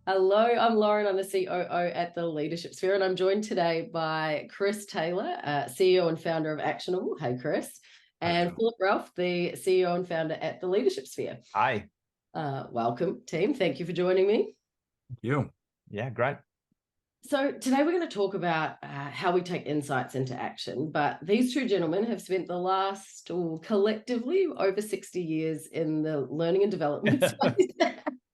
Hello, I'm Lauren. I'm the COO at the Leadership Sphere, and I'm joined today by Chris Taylor, CEO and founder of Actionable. Hey, Chris. And Phillip Ralph, the CEO and founder at the Leadership Sphere. Hi. Welcome, team. Thank you for joining me. Thank you. Yeah, great. So today we're going to talk about how we take insights into action, but these two gentlemen have spent the last, collectively, over 60 years in the learning and development space.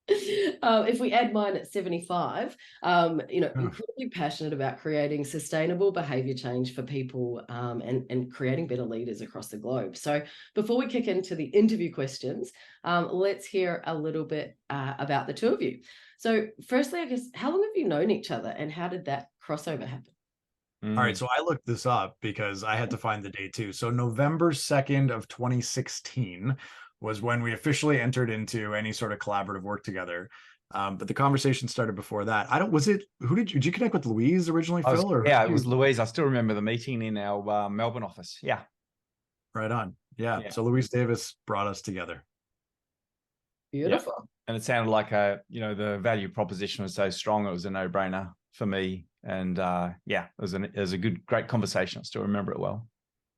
If we add mine at 75, incredibly passionate about creating sustainable behavior change for people and creating better leaders across the globe. So before we kick into the interview questions, let's hear a little bit about the two of you. So firstly, I guess, how long have you known each other and how did that crossover happen? All right, so I looked this up because I had to find the date too. So November 2nd of 2016 was when we officially entered into any sort of collaborative work together. But the conversation started before that. Did you connect with Louise originally, Phil? Or yeah, it was Louise. I still remember the meeting in our Melbourne office. Yeah. Right on. Yeah. So Louise Davis brought us together. Beautiful. Yeah. And it sounded like the value proposition was so strong. It was a no-brainer for me. And it was a great conversation. I still remember it well.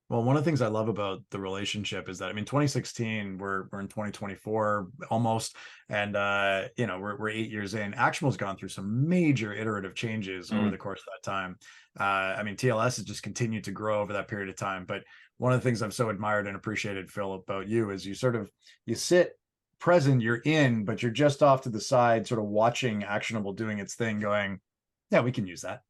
Well, one of the things I love about the relationship is that, 2016, we're in 2024 almost, and we're 8 years in. Actionable's gone through some major iterative changes over the course of that time. TLS has just continued to grow over that period of time. But one of the things I've so admired and appreciated, Phil, about you is you sit present, you're in, but you're just off to the side, sort of watching Actionable doing its thing, going, yeah, we can use that.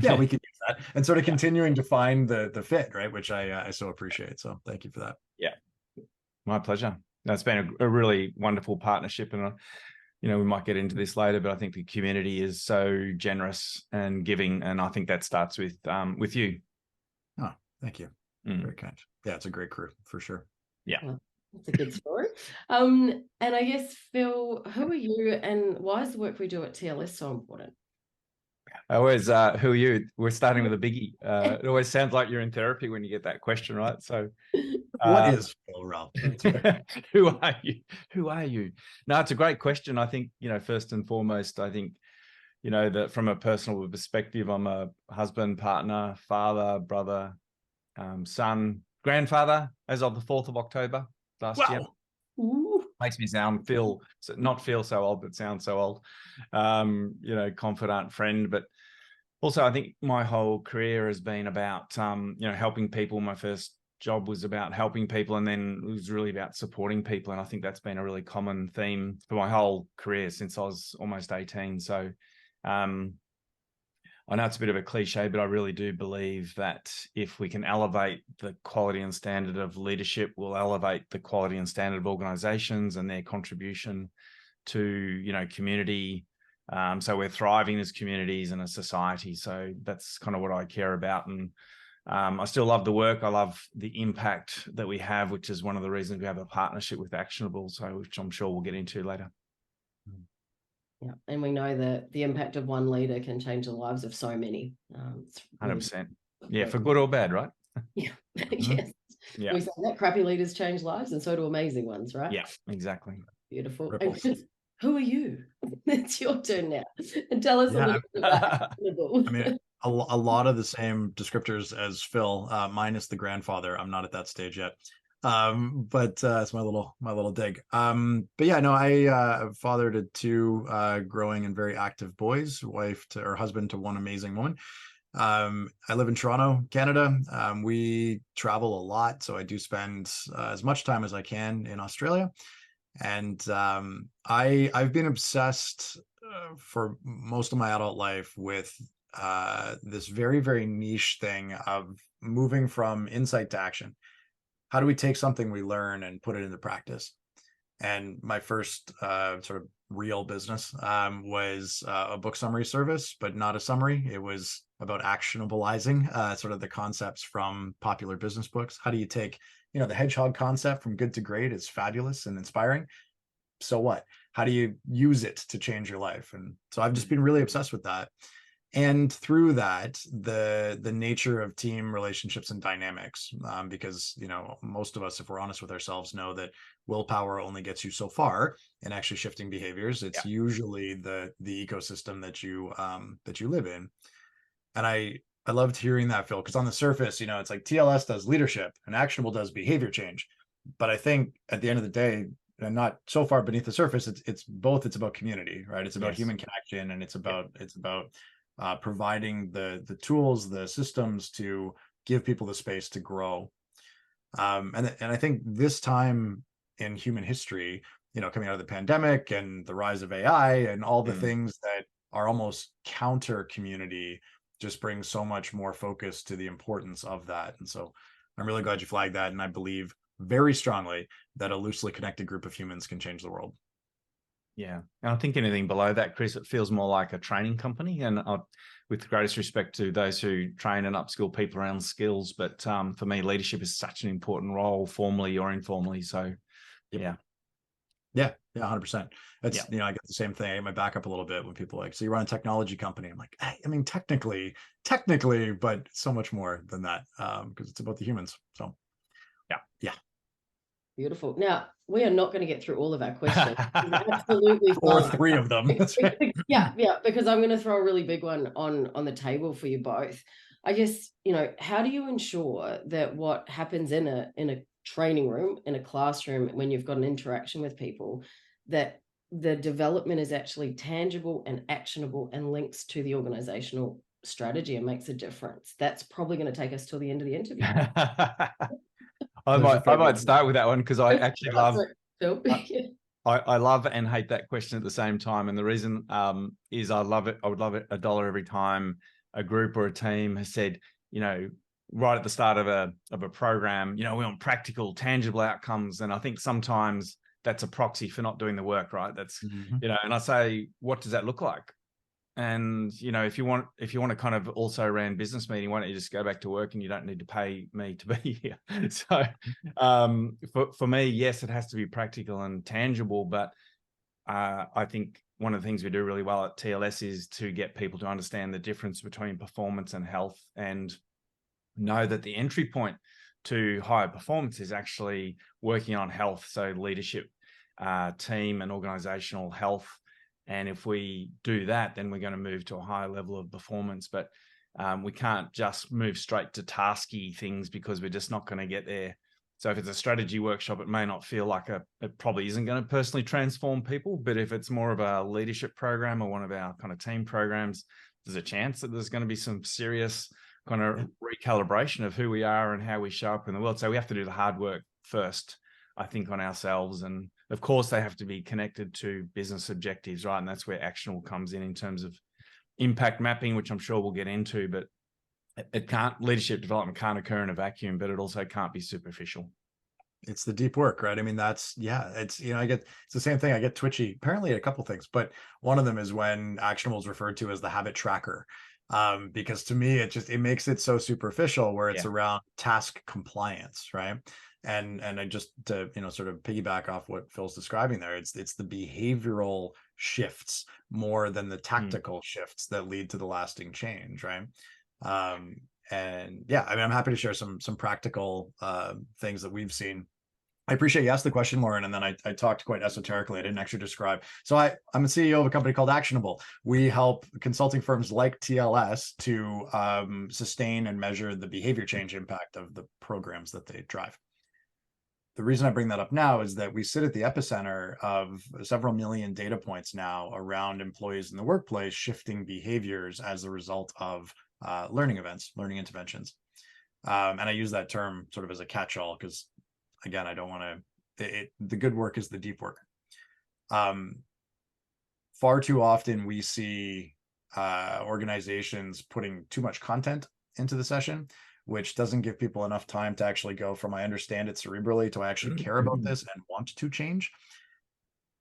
Yeah, we can use that, and sort of continuing to find the fit, right? Which I so appreciate. So thank you for that. Yeah, my pleasure. That's been a really wonderful partnership, and we might get into this later, but I think the community is so generous and giving, and I think that starts with you. Oh, thank you. Very kind. Yeah, it's a great crew for sure. Yeah. Well, that's a good story. And I guess, Phil, who are you, and why is the work we do at TLS so important? I always, who are you? We're starting with a biggie. It always sounds like you're in therapy when you get that question, right? So, what is Phil Ralph? Who are you? Who are you? No, it's a great question. I think, first and foremost, I think, that from a personal perspective, I'm a husband, partner, father, brother, son, grandfather as of the 4th of October last year. Ooh. Makes me not feel so old, but sound so old. Confidant, friend, but also I think my whole career has been about, helping people. My first job was about helping people, and then it was really about supporting people. And I think that's been a really common theme for my whole career since I was almost 18. So, I know it's a bit of a cliche, but I really do believe that if we can elevate the quality and standard of leadership, we'll elevate the quality and standard of organizations and their contribution to, community. So we're thriving as communities and a society. So that's kind of what I care about. And I still love the work. I love the impact that we have, which is one of the reasons we have a partnership with Actionable, which I'm sure we'll get into later. Yeah, and we know that the impact of one leader can change the lives of so many. 100%. Yeah, for good or bad, right? Yeah. Yes. Yeah. We say that crappy leaders change lives, and so do amazing ones, right? Yeah, exactly. Beautiful. Who are you? It's your turn now. And tell us a little bit about Actionable. A lot of the same descriptors as Phil, minus the grandfather. I'm not at that stage yet. But it's my little dig. But yeah, no, I fathered to two growing and very active boys, husband to one amazing woman. I live in Toronto, Canada. We travel a lot, so I do spend as much time as I can in Australia. And I've been obsessed for most of my adult life with this very, very niche thing of moving from insight to action. How do we take something we learn and put it into practice? And my first sort of real business was a book summary service, but not a summary. It was about actionabilizing sort of the concepts from popular business books. How do you take, the hedgehog concept from good to great is fabulous and inspiring. So what? How do you use it to change your life? And so I've just been really obsessed with that. And through that, the nature of team relationships and dynamics, because most of us, if we're honest with ourselves, know that willpower only gets you so far in actually shifting behaviors. It's usually the ecosystem that you live in. And I loved hearing that, Phil, because on the surface, it's like TLS does leadership and Actionable does behavior change. But I think at the end of the day, and not so far beneath the surface, it's both. It's about community, right? It's about human connection, and it's about providing the tools, the systems to give people the space to grow. And I think this time in human history, coming out of the pandemic and the rise of AI and all the things that are almost counter community, just brings so much more focus to the importance of that. And so I'm really glad you flagged that. And I believe very strongly that a loosely connected group of humans can change the world. Yeah. And I think anything below that, Chris, it feels more like a training company. And with the greatest respect to those who train and upskill people around skills. But for me, leadership is such an important role, formally or informally. So, yeah. Yeah, 100%. That's, I get the same thing. I get my back up a little bit when people are like, so you run a technology company. I'm like, I mean, technically, but so much more than that, because it's about the humans. So, yeah. Beautiful. Now, we are not going to get through all of our questions. Absolutely. Or 3 of them. Yeah, because I'm going to throw a really big one on the table for you both. I guess, how do you ensure that what happens in a training room, in a classroom, when you've got an interaction with people, that the development is actually tangible and actionable and links to the organizational strategy and makes a difference? That's probably going to take us till the end of the interview. I might start with that one, because I actually love I love and hate that question at the same time. And the reason is I love it. I would love it $1 every time a group or a team has said, right at the start of a program, we want practical, tangible outcomes. And I think sometimes that's a proxy for not doing the work, right? That's, and I say, what does that look like? And, if you want to kind of also ran business meeting, why don't you just go back to work and you don't need to pay me to be here? So for me, yes, it has to be practical and tangible. But I think one of the things we do really well at TLS is to get people to understand the difference between performance and health, and know that the entry point to higher performance is actually working on health. So leadership, team and organizational health. And if we do that, then we're going to move to a higher level of performance. But we can't just move straight to tasky things, because we're just not going to get there. So if it's a strategy workshop, it may not feel like it probably isn't going to personally transform people. But if it's more of a leadership program or one of our kind of team programs, there's a chance that there's going to be some serious kind of recalibration of who we are and how we show up in the world. So we have to do the hard work first, I think, on ourselves. And of course, they have to be connected to business objectives, right? And that's where Actionable comes in terms of impact mapping, which I'm sure we'll get into. But leadership development can't occur in a vacuum, but it also can't be superficial. It's the deep work, right? I mean, it's it's the same thing. I get twitchy, apparently, at a couple things, but one of them is when Actionable is referred to as the habit tracker. Because to me, it makes it so superficial, where it's around task compliance, right? And I just to sort of piggyback off what Phil's describing there, it's the behavioral shifts more than the tactical shifts that lead to the lasting change, right? And I mean, I'm happy to share some practical things that we've seen. I appreciate you asked the question, Lauren, and then I talked quite esoterically. I didn't actually describe. So I'm a CEO of a company called Actionable. We help consulting firms like TLS to sustain and measure the behavior change impact of the programs that they drive. The reason I bring that up now is that we sit at the epicenter of several million data points now around employees in the workplace shifting behaviors as a result of learning events, learning interventions. And I use that term sort of as a catch-all, because again, I don't want to, the good work is the deep work. Far too often we see organizations putting too much content into the session, which doesn't give people enough time to actually go from I understand it cerebrally to I actually care about this and want to change.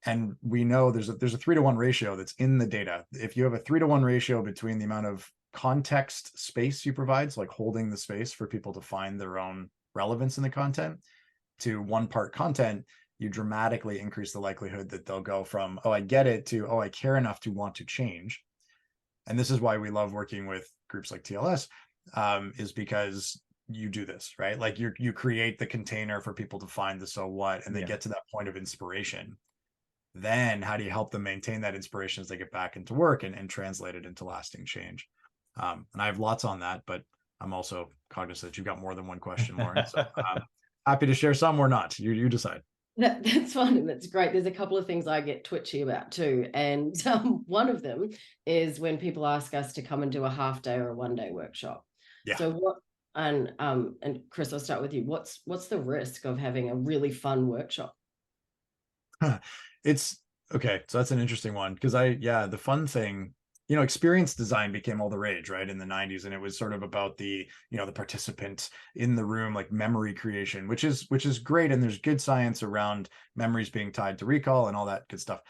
And we know there's a 3-to-1 ratio that's in the data. If you have a 3-to-1 ratio between the amount of context space you provide, so like holding the space for people to find their own relevance in the content, to 1 part content, you dramatically increase the likelihood that they'll go from, oh, I get it, to, oh, I care enough to want to change. And this is why we love working with groups like TLS, is because you do this, right? Like you create the container for people to find the so what, and they get to that point of inspiration. Then how do you help them maintain that inspiration as they get back into work and translate it into lasting change? And I have lots on that, but I'm also cognizant that you've got more than one question, Lauren. So happy to share some or not. You decide. That's fun and that's great. There's a couple of things I get twitchy about too. And one of them is when people ask us to come and do a half day or a 1-day workshop. Yeah. So what, and Chris, I'll start with you. What's the risk of having a really fun workshop? It's okay. So that's an interesting one because the fun thing, experience design became all the rage, right, in the 90s. And it was sort of about the participant in the room, like memory creation, which is great. And there's good science around memories being tied to recall and all that good stuff.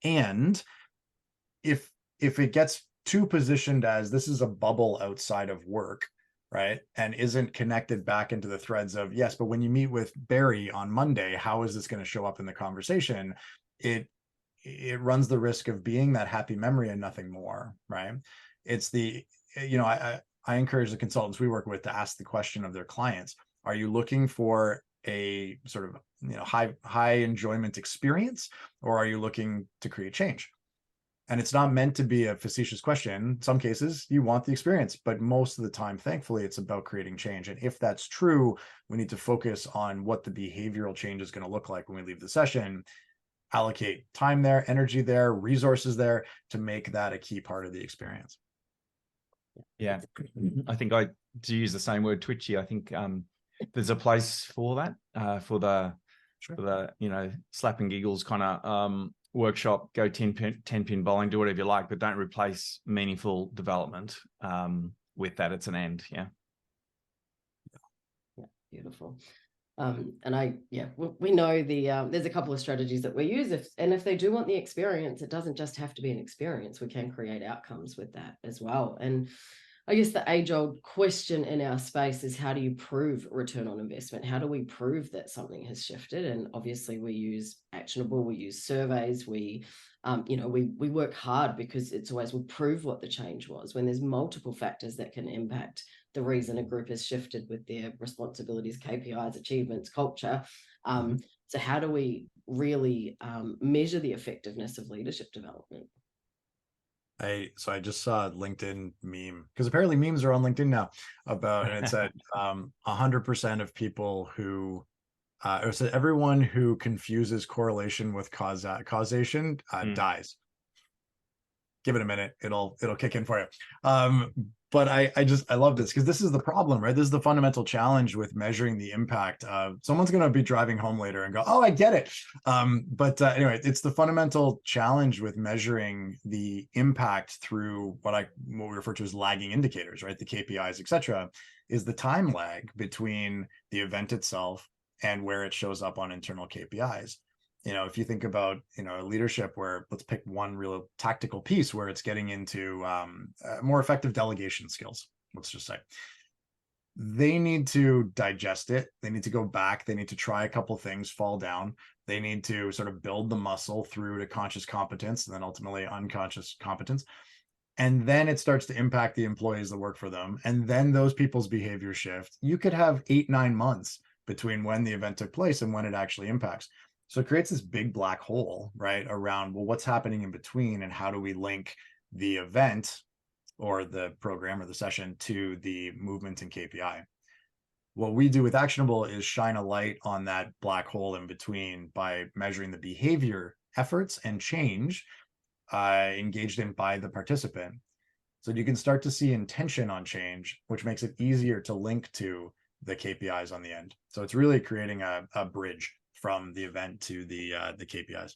And if it gets too positioned as this is a bubble outside of work, right, and isn't connected back into the threads of, yes, but when you meet with Barry on Monday, how is this going to show up in the conversation? It runs the risk of being that happy memory and nothing more, right? It's I encourage the consultants we work with to ask the question of their clients: are you looking for a sort of high enjoyment experience, or are you looking to create change? And it's not meant to be a facetious question. In some cases, you want the experience, but most of the time, thankfully, it's about creating change. And if that's true, we need to focus on what the behavioral change is going to look like when we leave the session, allocate time there, energy there, resources there to make that a key part of the experience. Yeah, I think I do use the same word, twitchy. I think there's a place for that, for the slap and giggles kind of workshop, go 10 pin bowling, do whatever you like, but don't replace meaningful development with that. It's an end. Yeah, beautiful. We know there's a couple of strategies that we use, if they do want the experience, it doesn't just have to be an experience. We can create outcomes with that as well. And I guess the age-old question in our space is, how do you prove return on investment? How do we prove that something has shifted? And obviously we use Actionable, we use surveys, we work hard because it's always, we'll prove what the change was when there's multiple factors that can impact the reason a group has shifted with their responsibilities, KPIs, achievements, culture. So how do we really measure the effectiveness of leadership development? I just saw a LinkedIn meme, because apparently memes are on LinkedIn now, and it said 100% of people who it said everyone who confuses correlation with causation dies. Give it a minute, it'll kick in for you. But I love this, because this is the problem, right? This is the fundamental challenge with measuring the impact of someone's going to be driving home later and go, oh, I get it. Anyway, it's the fundamental challenge with measuring the impact through what we refer to as lagging indicators, right? The KPIs, etc., is the time lag between the event itself and where it shows up on internal KPIs. If you think about, leadership, where let's pick one real tactical piece where it's getting into more effective delegation skills, let's just say, they need to digest it. They need to go back. They need to try a couple things, fall down. They need to sort of build the muscle through to conscious competence and then ultimately unconscious competence. And then it starts to impact the employees that work for them. And then those people's behavior shift. You could have 8-9 months between when the event took place and when it actually impacts. So it creates this big black hole, right, around, well, what's happening in between, and how do we link the event or the program or the session to the movement and KPI? What we do with Actionable is shine a light on that black hole in between by measuring the behavior, efforts, and change engaged in by the participant. So you can start to see intention on change, which makes it easier to link to the KPIs on the end. So it's really creating a bridge from the event to the KPIs.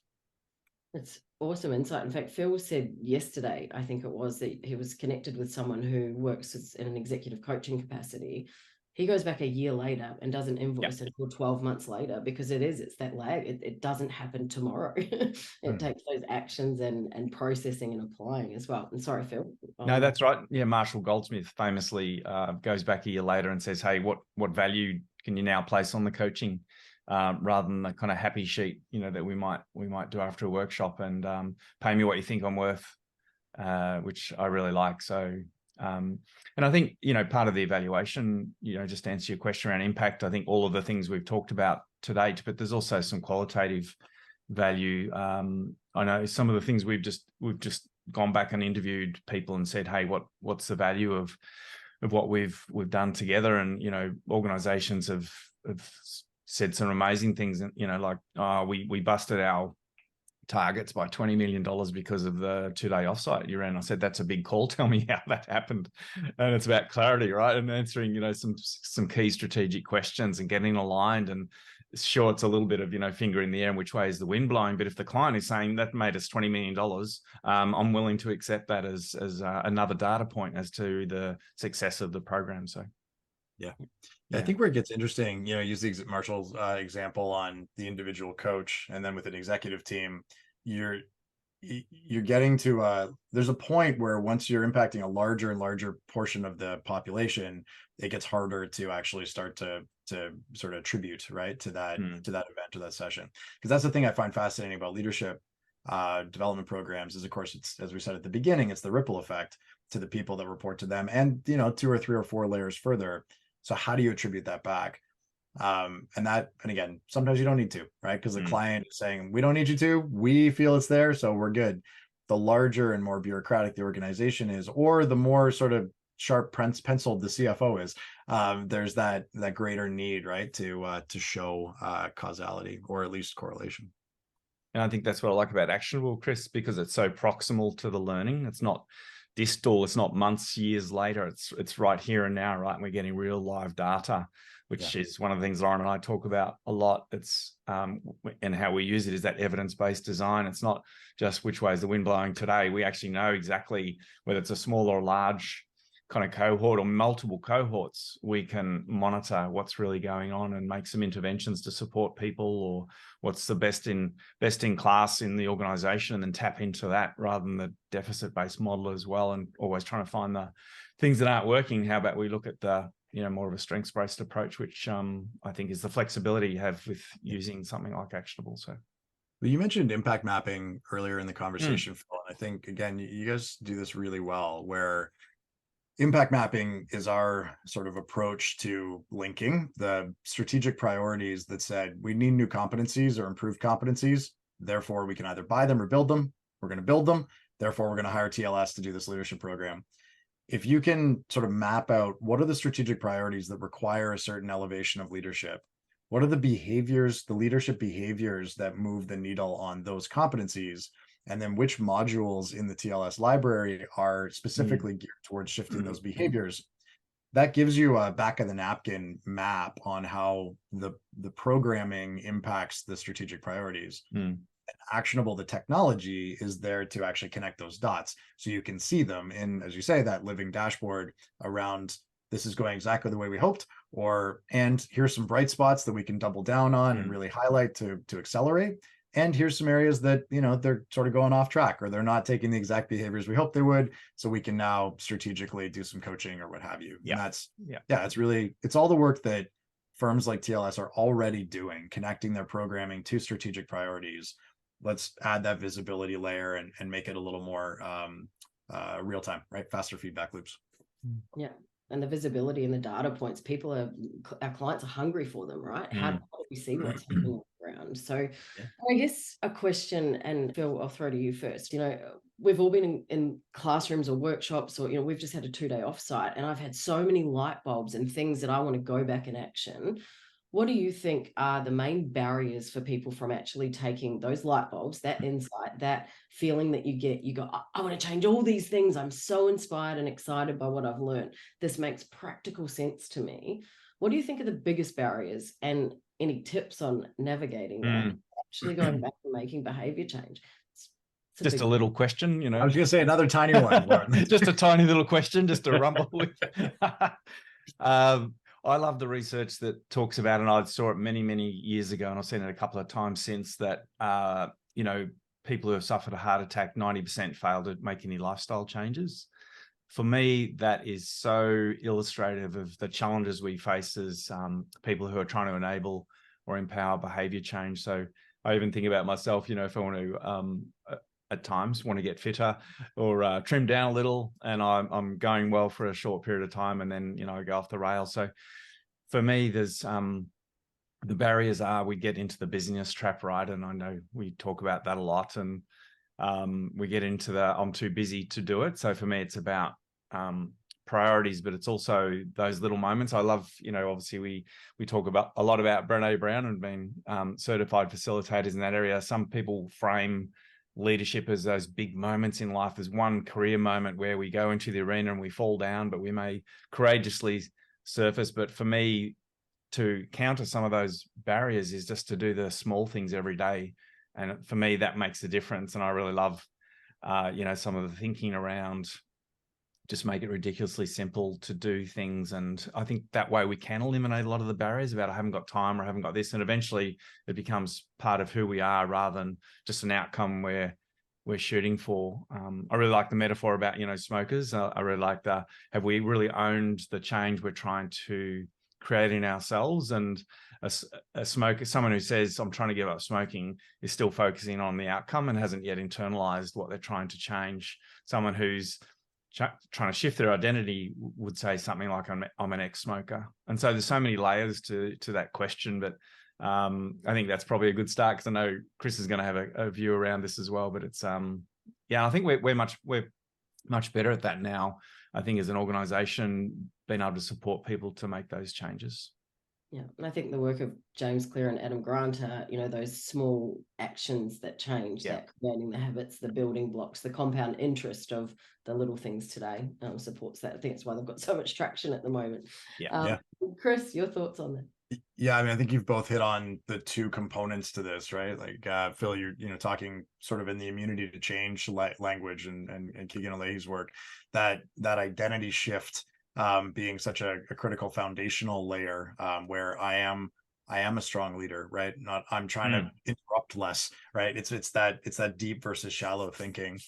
It's awesome insight. In fact, Phil said yesterday, I think it was, that he was connected with someone who works in an executive coaching capacity. He goes back a year later and doesn't invoice until 12 months later, because it's that lag. It doesn't happen tomorrow. It takes those actions and processing and applying as well. And sorry, Phil. No, that's right. Yeah, Marshall Goldsmith famously goes back a year later and says, hey, what value can you now place on the coaching? Rather than the kind of happy sheet, that we might do after a workshop, and pay me what you think I'm worth which I really like. So, and I think, part of the evaluation, just to answer your question around impact, I think all of the things we've talked about to date, but there's also some qualitative value. I know some of the things we've just gone back and interviewed people and said, hey, what's the value of what we've done together? And, organizations have said some amazing things, like, we busted our targets by $20 million because of the 2-day offsite you ran. I said, that's a big call. Tell me how that happened. And it's about clarity, right? And answering, some key strategic questions and getting aligned. And sure, it's a little bit of, finger in the air and which way is the wind blowing. But if the client is saying that made us $20 million, I'm willing to accept that as another data point as to the success of the program. So, yeah. I think where it gets interesting, use the Marshall's example on the individual coach, and then with an executive team, you're getting to there's a point where once you're impacting a larger and larger portion of the population, it gets harder to actually start to sort of attribute, right, to that event or that session. Because that's the thing I find fascinating about leadership development programs is, of course, it's, as we said at the beginning, it's the ripple effect to the people that report to them, and 2 or 3 or 4 layers further. So how do you attribute that back? And again, sometimes you don't need to, right? Because the client is saying, we don't need you to, we feel it's there, so we're good. The larger and more bureaucratic the organization is, or the more sort of sharp penciled the CFO is, there's that greater need, right, to show causality or at least correlation. And I think that's what I like about Actionable, Chris, because it's so proximal to the learning. It's not distal, it's not months, years later, it's right here and now, right? And we're getting real live data, which is one of the things Lauren and I talk about a lot. It's and how we use it is that evidence-based design. It's not just which way is the wind blowing today. We actually know exactly whether it's a small or large kind of cohort or multiple cohorts. We can monitor what's really going on and make some interventions to support people, or what's the best in class in the organization, and then tap into that rather than the deficit-based model as well, and always trying to find the things that aren't working. How about we look at the more of a strengths-based approach, which I think is the flexibility you have with using something like Actionable. So, well, you mentioned impact mapping earlier in the conversation, Phil, and I think, again, you guys do this really well, where impact mapping is our sort of approach to linking the strategic priorities that said we need new competencies or improved competencies. Therefore, we can either buy them or build them. We're going to build them. Therefore, we're going to hire TLS to do this leadership program. If you can sort of map out what are the strategic priorities that require a certain elevation of leadership, what are the behaviors, the leadership behaviors that move the needle on those competencies, and then which modules in the TLS library are specifically geared towards shifting those behaviors, that gives you a back of the napkin map on how the programming impacts the strategic priorities. Actionable, the technology is there to actually connect those dots, so you can see them in, as you say, that living dashboard around, this is going exactly the way we hoped, and here's some bright spots that we can double down on and really highlight to accelerate. And here's some areas that, they're sort of going off track, or they're not taking the exact behaviors we hoped they would. So we can now strategically do some coaching or what have you. And it's all the work that firms like TLS are already doing, connecting their programming to strategic priorities. Let's add that visibility layer and make it a little more real time, right? Faster feedback loops. Yeah. And the visibility and the data points, our clients are hungry for them, right? How do we see what's happening on the ground? So I guess a question, and Phil, I'll throw to you first. We've all been in classrooms or workshops, or, we've just had a 2-day offsite, and I've had so many light bulbs and things that I want to go back in action. What do you think are the main barriers for people from actually taking those light bulbs, that insight, that feeling that you go, I want to change all these things. I'm so inspired and excited by what I've learned. This makes practical sense to me. What do you think are the biggest barriers, and any tips on navigating that, actually going back and making behavior change? It's just a little question, I was going to say another tiny one, Lauren. Just a tiny little question, just to rumble with. I love the research that talks about, and I saw it many, many years ago, and I've seen it a couple of times since, that, people who have suffered a heart attack, 90% fail to make any lifestyle changes. For me, that is so illustrative of the challenges we face as people who are trying to enable or empower behavior change. So I even think about myself, if I want to at times, want to get fitter or trim down a little, and I'm going well for a short period of time, and then, I go off the rails. So for me, there's the barriers are we get into the busyness trap, right? And I know we talk about that a lot, and we get into the I'm too busy to do it. So for me, it's about priorities, but it's also those little moments. I love, obviously we talk about a lot about Brené Brown and being certified facilitators in that area. Some people frame leadership as those big moments in life. There's one career moment where we go into the arena and we fall down, but we may courageously surface. But for me, to counter some of those barriers is just to do the small things every day. And for me, that makes a difference. And I really love, some of the thinking around just make it ridiculously simple to do things. And I think that way we can eliminate a lot of the barriers about I haven't got time or I haven't got this. And eventually it becomes part of who we are rather than just an outcome we're shooting for. I really like the metaphor about, smokers. I really like have we really owned the change we're trying to create in ourselves? And a smoker, someone who says, I'm trying to give up smoking, is still focusing on the outcome and hasn't yet internalized what they're trying to change. Someone who's trying to shift their identity would say something like, I'm an ex-smoker. And so there's so many layers to that question, but I think that's probably a good start, because I know Chris is going to have a view around this as well. But it's I think we're much better at that now, I think, as an organization, being able to support people to make those changes. Yeah, and I think the work of James Clear and Adam Grant are, those small actions that change, that creating the habits, the building blocks, the compound interest of the little things today supports that. I think it's why they've got so much traction at the moment. Chris, your thoughts on that? Yeah, I mean, I think you've both hit on the two components to this, right? Like Phil, you're talking sort of in the immunity to change language and Keegan Alehi's work, that identity shift being such a critical foundational layer, where I am a strong leader, right? Not I'm trying to interrupt less, right? It's that deep versus shallow thinking.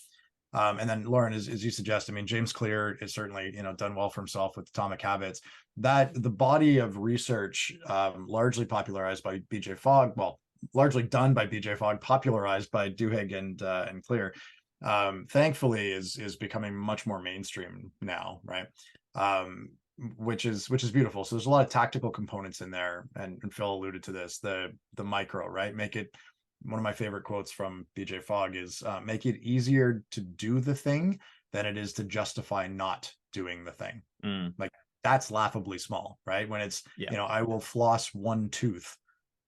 And then Lauren, as you suggest, I mean, James Clear is certainly, done well for himself with Atomic Habits. That the body of research, largely popularized by BJ Fogg, well, largely done by BJ Fogg, popularized by Duhigg and Clear, thankfully is becoming much more mainstream now, right? Which is beautiful. So there's a lot of tactical components in there, and Phil alluded to this, the micro, right? Make it, one of my favorite quotes from BJ Fogg is, make it easier to do the thing than it is to justify not doing the thing. Like, that's laughably small, right? When it's, I will floss one tooth.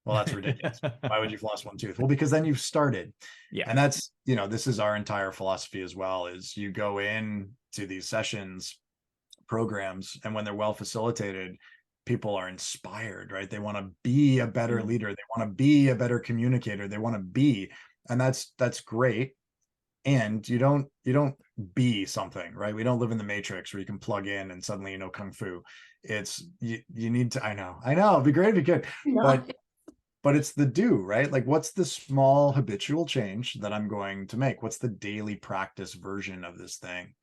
Well, that's ridiculous. Why would you floss one tooth? Well, because then you've started. Yeah. And that's, this is our entire philosophy as well, is you go in to these sessions, programs, and when they're well facilitated, people are inspired, right? They want to be a better leader. They want to be a better communicator. They want to be, and that's great. And you don't be something, right? We don't live in the Matrix where you can plug in and suddenly kung fu. It's you need to. I know. It'd be great if you could, but it's the do, right? Like, what's the small habitual change that I'm going to make? What's the daily practice version of this thing?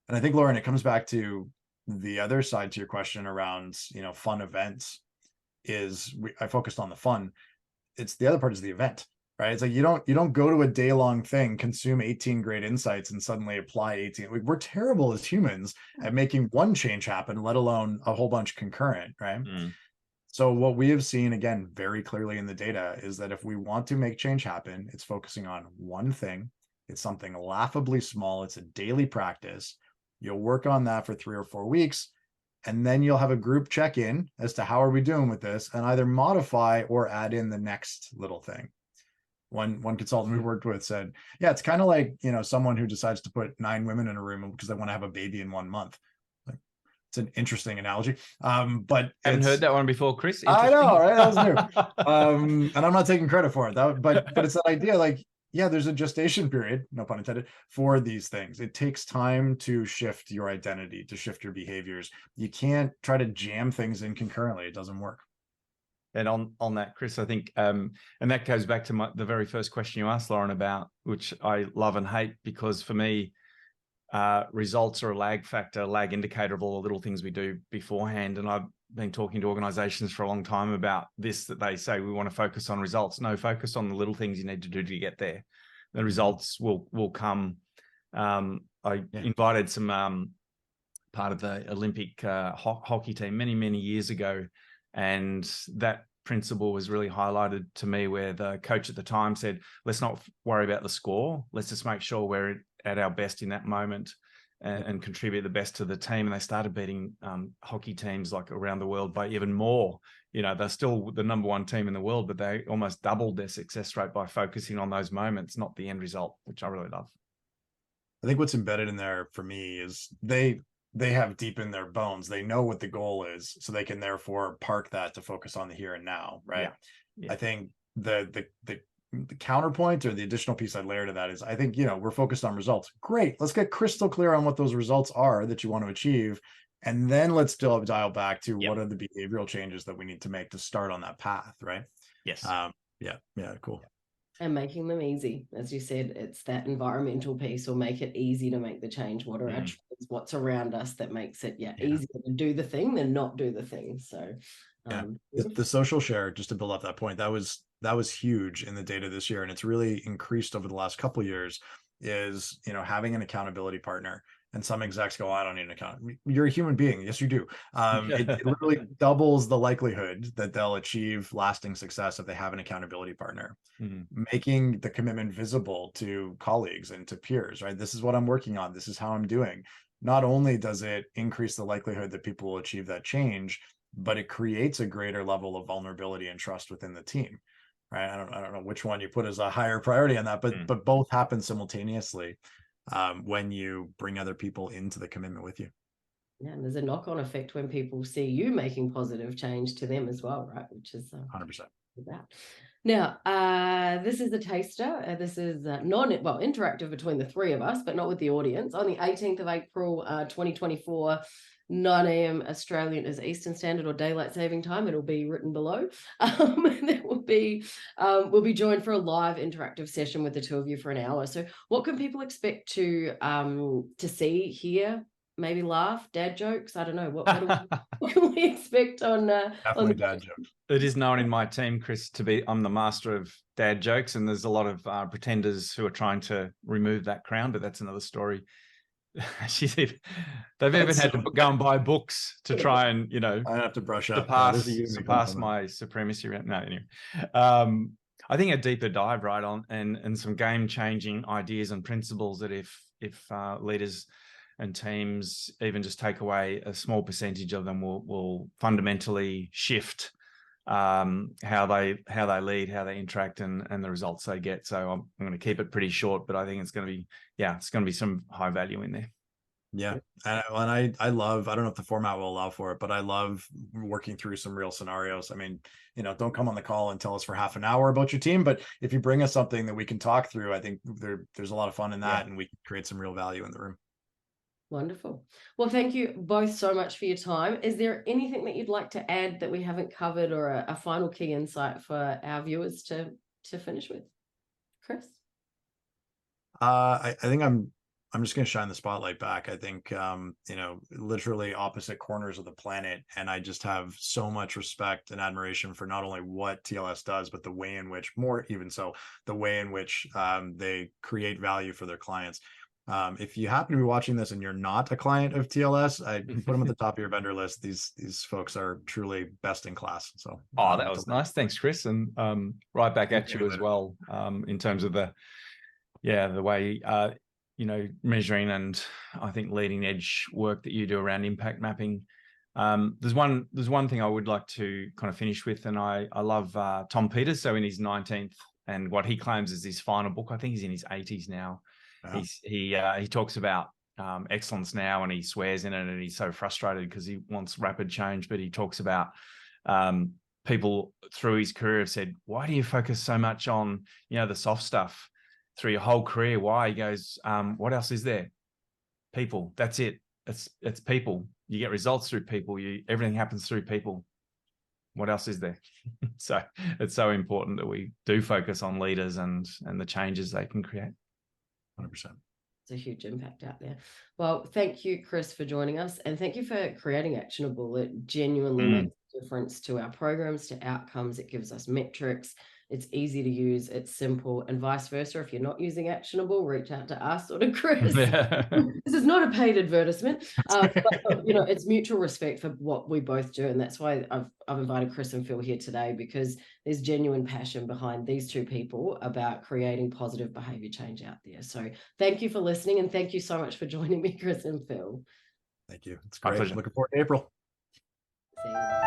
And I think, Lauren, it comes back to the other side to your question around, fun events. I focused on the fun. It's the other part is the event, right? It's like you don't go to a day-long thing, consume 18 great insights, and suddenly apply 18. We're terrible as humans at making one change happen, let alone a whole bunch concurrent, right? So what we have seen, again, very clearly in the data, is that if we want to make change happen, it's focusing on one thing. It's something laughably small. It's a daily practice. You'll work on that for 3 or 4 weeks, and then you'll have a group check-in as to how are we doing with this, and either modify or add in the next little thing. One consultant we worked with said, yeah, it's kind of like, someone who decides to put 9 women in a room because they want to have a baby in 1 month. Like, it's an interesting analogy. But I haven't heard that one before, Chris. I know, right? That was new. And I'm not taking credit for it. But it's that idea, like, yeah, there's a gestation period, no pun intended, for these things. It takes time to shift your identity, to shift your behaviors. You can't try to jam things in concurrently. It doesn't work. And on that, Chris, I think, and that goes back to the very first question you asked, Lauren, about, which I love and hate, because for me, results are a lag factor, lag indicator of all the little things we do beforehand. And I've been talking to organizations for a long time about this, that they say we want to focus on results. No, focus on the little things you need to do to get there. the results will come. I invited some part of the Olympic hockey team many years ago, and that principle was really highlighted to me, where the coach at the time said, let's not worry about the score, let's just make sure we're at our best in that moment and contribute the best to the team. And they started beating hockey teams like around the world by even more. You know, they're still the number one team in the world, but they almost doubled their success rate by focusing on those moments, not the end result, which I really love. I think what's embedded in there for me is they have deep in their bones, they know what the goal is, so they can therefore park that to focus on the here and now, right? Yeah. I think the counterpoint, or the additional piece I'd layer to that, is I think, you know, we're focused on results. Great, let's get crystal clear on what those results are that you want to achieve, and then let's still dial back to what are the behavioral changes that we need to make to start on that path, right? Yes. Cool. And making them easy. As you said, it's that environmental piece, or make it easy to make the change. What are our choices? What's around us that makes it easier to do the thing than not do the thing? So the social share, just to build up that point, that was huge in the data this year, and it's really increased over the last couple of years, is, you know, having an accountability partner. And some execs go, I don't need an account. You're a human being. Yes, you do. It literally doubles the likelihood that they'll achieve lasting success if they have an accountability partner. Making the commitment visible to colleagues and to peers, right? This is what I'm working on. This is how I'm doing. Not only does it increase the likelihood that people will achieve that change, but it creates a greater level of vulnerability and trust within the team, right? I don't know which one you put as a higher priority on that, but both happen simultaneously when you bring other people into the commitment with you. Yeah, and there's a knock-on effect when people see you making positive change to them as well, right? Which is 100%. About. Now, this is a taster. This is interactive between the three of us, but not with the audience. On the 18th of April, 2024, 9 a.m. Australian is Eastern Standard or Daylight Saving Time. It'll be written below. There will be, we'll be joined for a live interactive session with the two of you for an hour. So what can people expect to see, hear, maybe laugh, dad jokes? I don't know. What can we expect on Definitely dad jokes. It is known in my team, Chris, I'm the master of dad jokes, and there's a lot of pretenders who are trying to remove that crown, but that's another story. They've even had to go and buy books to try and, you know, I have to brush up. surpass my supremacy. No, anyway. I think a deeper dive on and some game-changing ideas and principles that if leaders and teams even just take away a small percentage of them will fundamentally shift how they lead, how they interact, and the results they get. So I'm going to keep it pretty short, but I think it's going to be some high value in there. Yeah. And I love, I don't know if the format will allow for it, but I love working through some real scenarios. I mean, you know, don't come on the call and tell us for half an hour about your team, but if you bring us something that we can talk through, I think there's a lot of fun in that, and we can create some real value in the room. Wonderful. Well, thank you both so much for your time. Is there anything that you'd like to add that we haven't covered, or a final key insight for our viewers to finish with? Chris? I think I'm just going to shine the spotlight back. I think, you know, literally opposite corners of the planet. And I just have so much respect and admiration for not only what TLS does, but the way in which, more even so, the way in which they create value for their clients. If you happen to be watching this and you're not a client of TLS, I put them at the top of your vendor list. These folks are truly best in class. So, that was nice. Thanks, Chris. And right back at you as well, in terms of the way, you know, measuring and I think leading edge work that you do around impact mapping. There's one thing I would like to kind of finish with, and I love Tom Peters. So in his 19th and what he claims is his final book, I think he's in his 80s now. He talks about excellence now, and he swears in it, and he's so frustrated because he wants rapid change. But he talks about people through his career have said, "Why do you focus so much on, you know, the soft stuff through your whole career? Why?" He goes, "What else is there? People. That's it. It's people. You get results through people. Everything happens through people. What else is there?" So it's so important that we do focus on leaders and the changes they can create. 100%. It's a huge impact out there. Well, thank you, Chris, for joining us, and thank you for creating Actionable. It genuinely makes a difference to our programs, to outcomes. It gives us metrics. It's easy to use, it's simple, and vice versa. If you're not using Actionable, reach out to us or to Chris. This is not a paid advertisement, but it's mutual respect for what we both do, and that's why I've invited Chris and Phil here today, because there's genuine passion behind these two people about creating positive behavior change out there. So thank you for listening, and thank you so much for joining me, Chris and Phil. Thank you. It's My great. pleasure. Looking forward to April. See you.